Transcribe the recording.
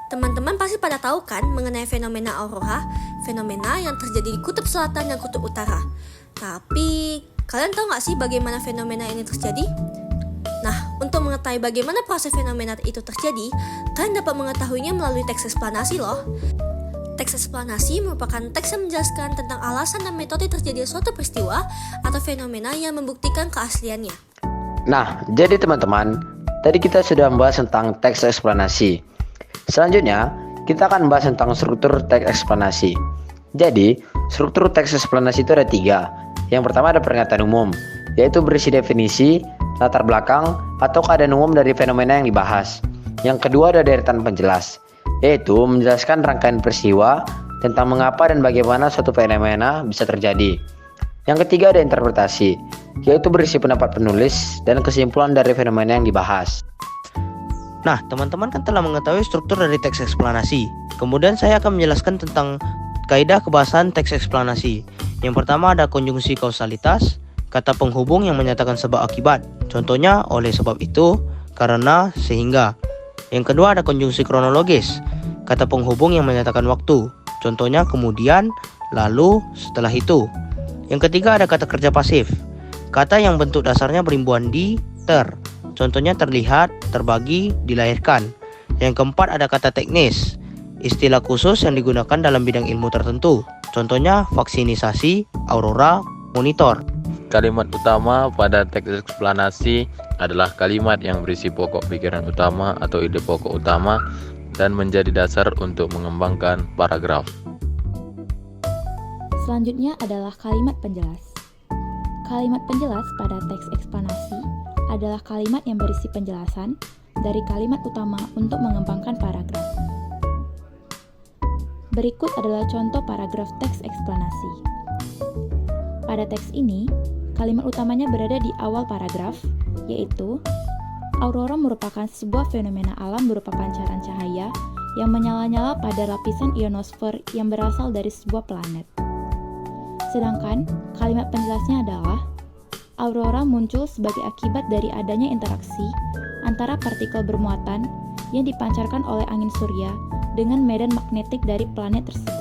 Teman-teman pasti pada tahu kan mengenai fenomena aurora, fenomena yang terjadi di kutub selatan dan kutub utara. Tapi, kalian tahu nggak sih bagaimana fenomena ini terjadi? Nah, untuk mengetahui bagaimana proses fenomena itu terjadi, kalian dapat mengetahuinya melalui teks eksplanasi loh. Teks eksplanasi merupakan teks yang menjelaskan tentang alasan dan metode terjadi suatu peristiwa atau fenomena yang membuktikan keasliannya. Nah, jadi teman-teman, tadi kita sudah membahas tentang teks eksplanasi. Selanjutnya, kita akan membahas tentang struktur teks eksplanasi. Jadi, struktur teks eksplanasi itu ada 3. Yang pertama ada pernyataan umum, yaitu berisi definisi, latar belakang, atau keadaan umum dari fenomena yang dibahas. Yang kedua ada deretan penjelas, yaitu menjelaskan rangkaian peristiwa tentang mengapa dan bagaimana suatu fenomena bisa terjadi. Yang ketiga ada interpretasi, yaitu berisi pendapat penulis dan kesimpulan dari fenomena yang dibahas. Nah, teman-teman kan telah mengetahui struktur dari teks eksplanasi. Kemudian saya akan menjelaskan tentang kaidah kebahasan teks eksplanasi. Yang pertama ada konjungsi kausalitas, kata penghubung yang menyatakan sebab akibat. Contohnya oleh sebab itu, karena, sehingga. Yang kedua ada konjungsi kronologis, kata penghubung yang menyatakan waktu. Contohnya kemudian, lalu, setelah itu. Yang ketiga ada kata kerja pasif, kata yang bentuk dasarnya berimbuhan di, ter. Contohnya terlihat, terbagi, dilahirkan. Yang keempat ada kata teknis, istilah khusus yang digunakan dalam bidang ilmu tertentu. Contohnya vaksinisasi, aurora, monitor. Kalimat utama pada teks eksplanasi adalah kalimat yang berisi pokok pikiran utama atau ide pokok utama dan menjadi dasar untuk mengembangkan paragraf. Selanjutnya adalah kalimat penjelas. Kalimat penjelas pada teks eksplanasi adalah kalimat yang berisi penjelasan dari kalimat utama untuk mengembangkan paragraf. Berikut adalah contoh paragraf teks eksplanasi. Pada teks ini, kalimat utamanya berada di awal paragraf, yaitu aurora merupakan sebuah fenomena alam berupa pancaran cahaya yang menyala-nyala pada lapisan ionosfer yang berasal dari sebuah planet. Sedangkan kalimat penjelasnya adalah aurora muncul sebagai akibat dari adanya interaksi antara partikel bermuatan yang dipancarkan oleh angin surya dengan medan magnetik dari planet tersebut.